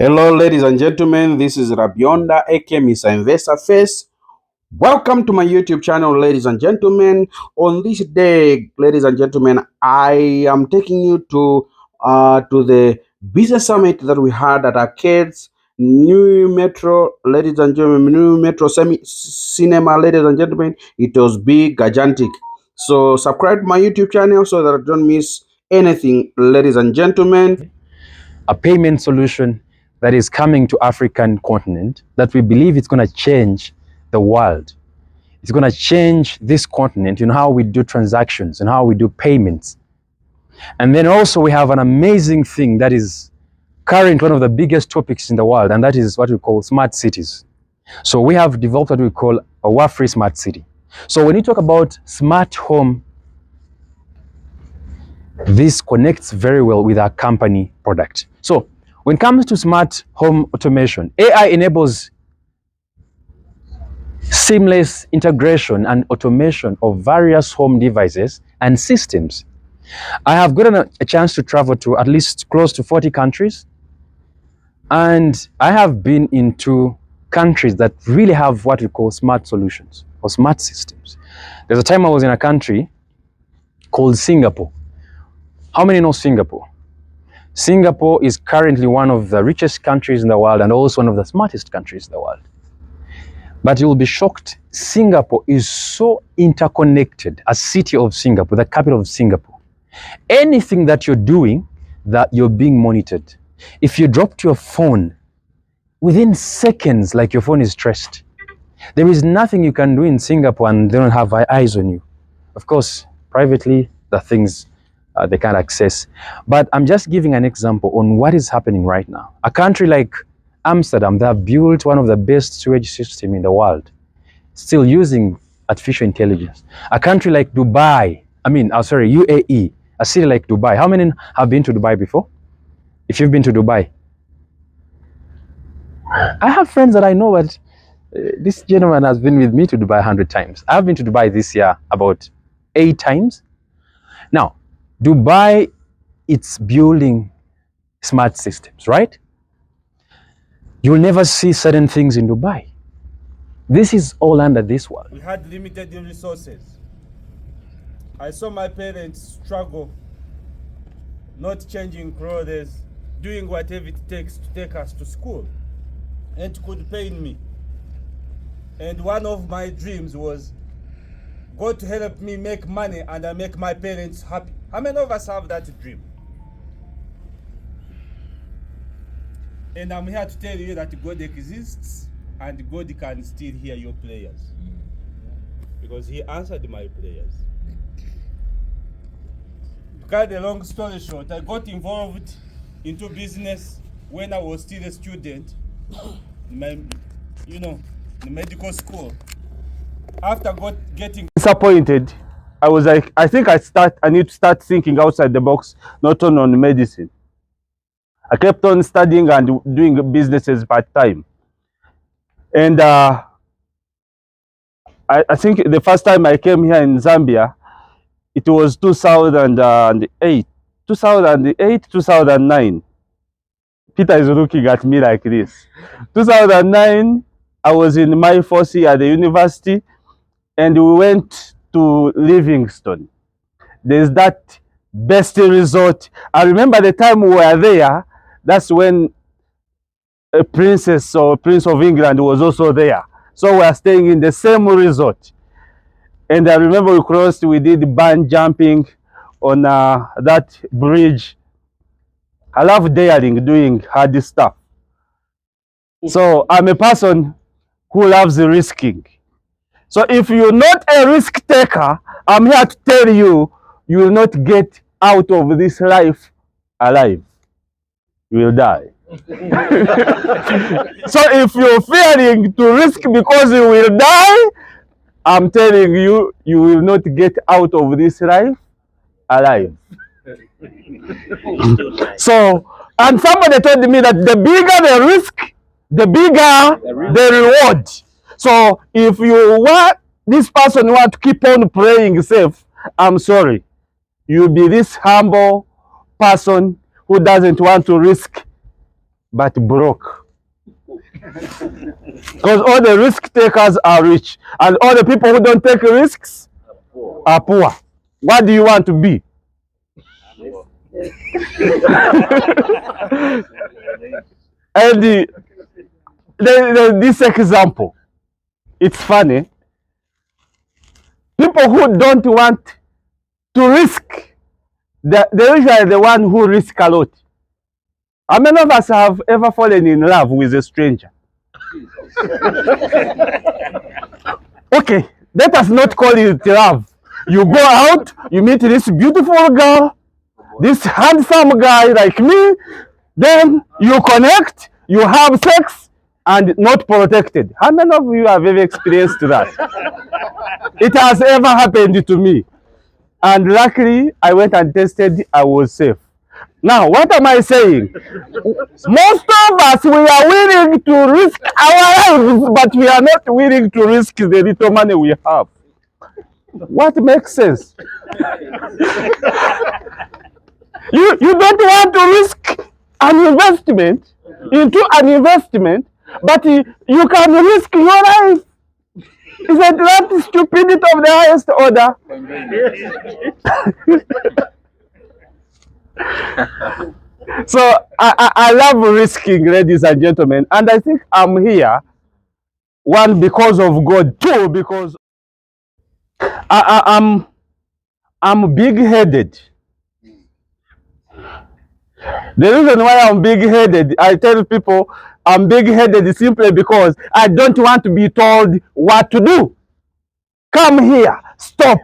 Hello, ladies and gentlemen. This is Rabionda, aka Mr. Investor Face. Welcome to my YouTube channel, ladies and gentlemen. On this day, ladies and gentlemen, I am taking you to the business summit that we had at Arcades New Metro, ladies and gentlemen, New Metro Cinema, ladies and gentlemen. It was big, gigantic. So subscribe to my YouTube channel so that I don't miss anything, ladies and gentlemen. A payment solution that is coming to African continent that we believe it's going to change the world. It's going to change this continent in how we do transactions and how we do payments. And then also we have an amazing thing that is current, one of the biggest topics in the world, and that is what we call smart cities. So we have developed what we call a war-free smart city. So when you talk about smart home, this connects very well with our company product. So when it comes to smart home automation, AI enables seamless integration and automation of various home devices and systems. I have gotten a chance to travel to at least close to 40 countries, and I have been into countries that really have what we call smart solutions or smart systems. There's a time I was in a country called Singapore. How many know Singapore? Singapore is currently one of the richest countries in the world and also one of the smartest countries in the world. But you will be shocked, Singapore is so interconnected, a city of Singapore, the capital of Singapore. Anything that you're doing, that you're being monitored. If you dropped your phone, within seconds, like your phone is traced. There is nothing you can do in Singapore and they don't have eyes on you. Of course, privately, the things they can't access. But I'm just giving an example on what is happening right now. A country like Amsterdam, they have built one of the best sewage systems in the world, still using artificial intelligence. A country like Dubai, UAE, a city like Dubai. How many have been to Dubai before? If you've been to Dubai. I have friends that I know, but this gentleman has been with me to Dubai 100 times. I've been to Dubai this year about 8 times. Now, Dubai, it's building smart systems, right? You'll never see certain things in Dubai. This is all under this one. We had limited resources. I saw my parents struggle, not changing clothes, doing whatever it takes to take us to school, and could pay me. And one of my dreams was God to help me make money and I make my parents happy. How many of us have that dream? And I'm here to tell you that God exists and God can still hear your prayers. Because He answered my prayers. To cut the long story short, I got involved into business when I was still a student in medical school. After getting disappointed, I was like, I need to start thinking outside the box, not only on medicine. I kept on studying and doing businesses part-time. And I think the first time I came here in Zambia, it was 2008, 2009. Peter is looking at me like this. 2009, I was in my first year at the university, and we went to Livingstone. There's that best resort. I remember the time we were there, that's when a princess or Prince of England was also there. So we are staying in the same resort. And I remember we did bungee jumping on that bridge. I love daring, doing hard stuff. So I'm a person who loves risking. So if you're not a risk taker, I'm here to tell you, you will not get out of this life alive. You will die. So if you're fearing to risk because you will die, I'm telling you, you will not get out of this life alive. So, and somebody told me that the bigger the risk, the bigger the reward. So if this person want to keep on playing safe, I'm sorry. You'll be this humble person who doesn't want to risk but broke. Because all the risk takers are rich, and all the people who don't take risks are poor. What do you want to be? And this example, it's funny. People who don't want to risk, they're usually the one who risk a lot. How many of us have ever fallen in love with a stranger? Okay, let us not call it love. You go out, you meet this beautiful girl, this handsome guy like me, then you connect, you have sex, and not protected. How many of you have ever experienced that? It has ever happened to me. And luckily, I went and tested, I was safe. Now, what am I saying? Most of us, we are willing to risk our lives, but we are not willing to risk the little money we have. What makes sense? You don't want to risk an investment into an investment, but you can risk your life. Isn't that stupidity of the highest order? So I love risking, ladies and gentlemen, and I think I'm here, one, because of God, two, because I'm big-headed. The reason why I'm big-headed, I tell people I'm big-headed simply because I don't want to be told what to do. Come here, stop,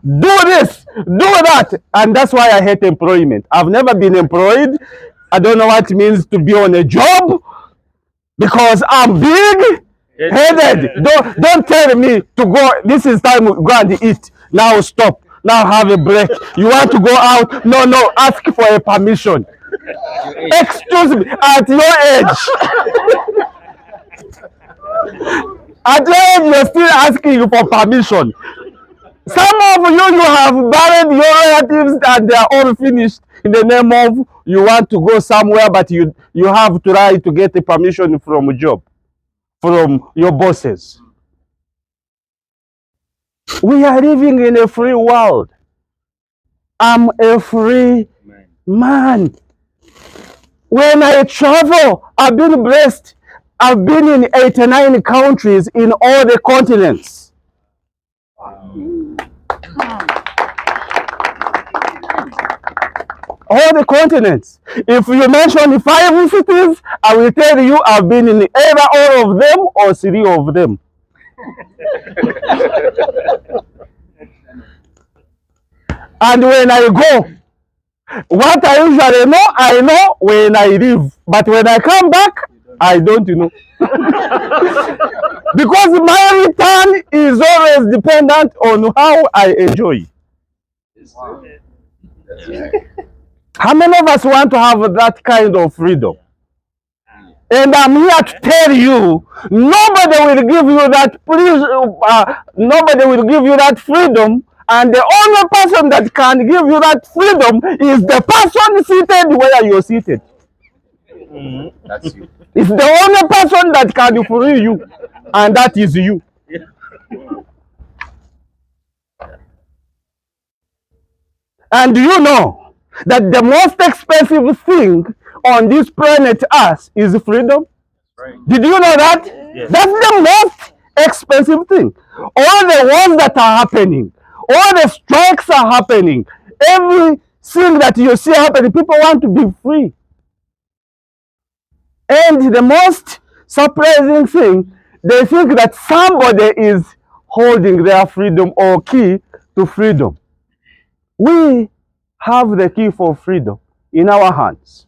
do this, do that. And that's why I hate employment. I've never been employed. I don't know what it means to be on a job because I'm big-headed. Don't tell me to go, this is time to go and eat. Now stop, now have a break. You want to go out? No, ask for a permission. Excuse me, at your age. At your age, you're still asking for permission. Some of you have buried your relatives and they are all finished in the name of you want to go somewhere, but you have to try to get a permission from a job, from your bosses. We are living in a free world. I'm a free man. When I travel, I've been blessed. I've been in 89 countries in all the continents. All the continents. If you mention 5 cities, I will tell you I've been in either all of them or 3 of them. And when I go, what I usually know, I know when I leave. But when I come back, I don't know. Because my return is always dependent on how I enjoy. How many of us want to have that kind of freedom? And I'm here to tell you, nobody will give you that. Nobody will give you that freedom. And the only person that can give you that freedom is the person seated where you're seated. That's you. It's the only person that can free you, and that is you. And you know that the most expensive thing on this planet Earth is freedom? Right. Did you know that? Yes. That's the most expensive thing. All the wars that are happening, all the strikes are happening, everything that you see happening, people want to be free. And the most surprising thing, they think that somebody is holding their freedom or key to freedom. We have the key for freedom in our hands.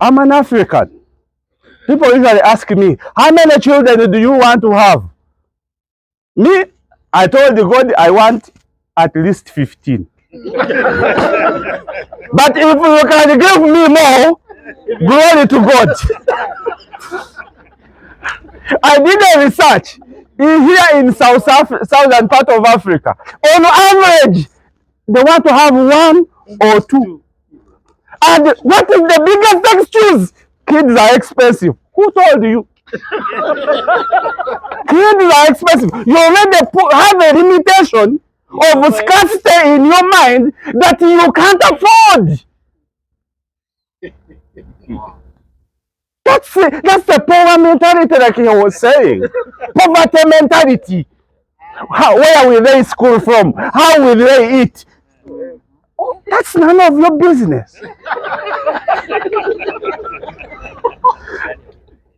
I'm an African. People usually ask me, how many children do you want to have? Me, I told God I want at least 15. But if you can give me more, glory to God. I did a research here in southern part of Africa. On average, they want to have 1 or 2. And what is the biggest excuse? Kids are expensive. Who told you? Kids are expensive. You already have a limitation of scarcity in your mind that you can't afford. That's the power mentality, like he was saying. Poverty mentality. Where will they school from? How will they eat? Oh, that's none of your business.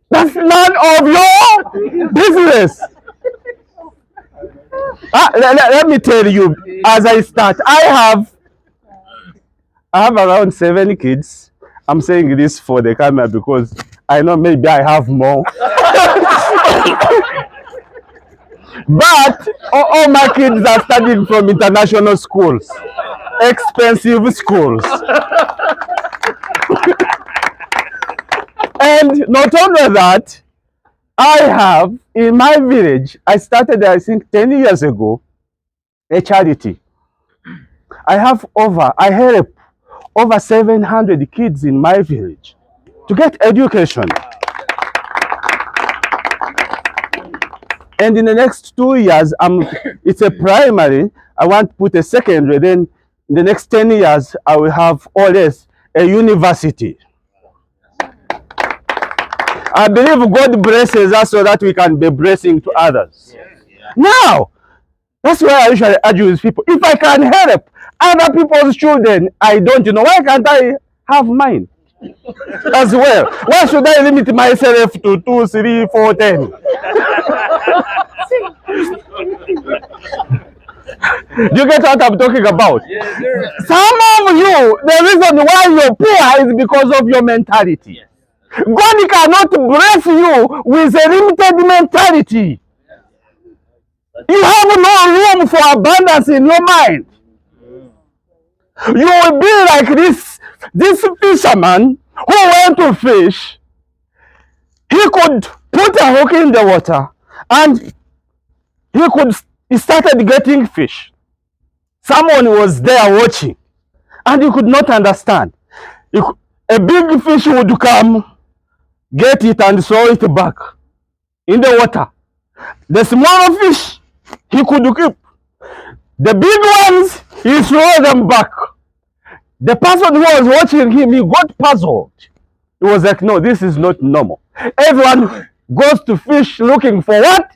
That's none of your business. Let me tell you, as I start, I have around 7 kids. I'm saying this for the camera because I know maybe I have more. But all my kids are studying from international schools, expensive schools. And not only that, I have in my village, I started, I think, 10 years ago, a charity. I help over 700 kids in my village to get education. And in the next 2 years, it's a primary. I want to put a secondary. Then in the next 10 years, I will have always a university. I believe God blesses us so that we can be blessing to others. Now, that's why I usually argue with people. If I can help other people's children, I don't know. Why can't I have mine as well? Why should I limit myself to 2, 3, 4, 10? Do you get what I'm talking about? Yes, sir. Some of you, the reason why you're poor is because of your mentality. God cannot bless you with a limited mentality. You have no room for abundance in your mind. You will be like this fisherman who went to fish. He could put a hook in the water and he started getting fish. Someone was there watching and he could not understand. A big fish would come, get it and throw it back in the water. The smaller fish he could keep. The big ones, he threw them back. The person who was watching him, he got puzzled. He was like, no, this is not normal. Everyone goes to fish looking for what?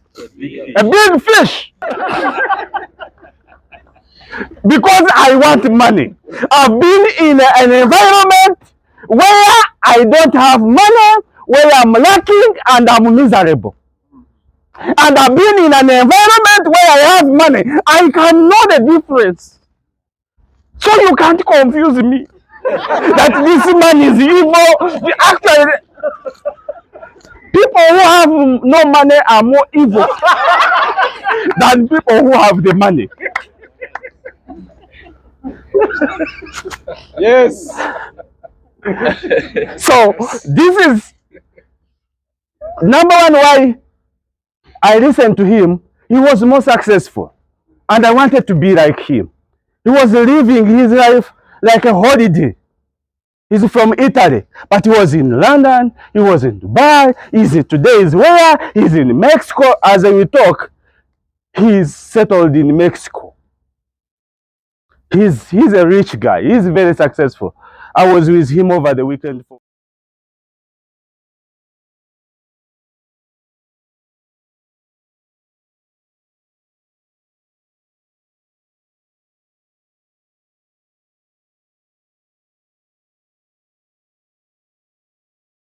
A big fish. Because I want money. I've been in an environment where I don't have money, where I'm lacking and I'm miserable. And I've been in an environment where I have money. I can know the difference. So you can't confuse me that this man is evil. Actually, people who have no money are more evil than people who have the money. Yes. So this is number one why I listened to him. He was more successful and I wanted to be like him. He was living his life like a holiday. He's from Italy, but he was in London, he was in Dubai, today is where? He's in Mexico. As we talk, he's settled in Mexico. He's a rich guy. He's very successful. I was with him over the weekend.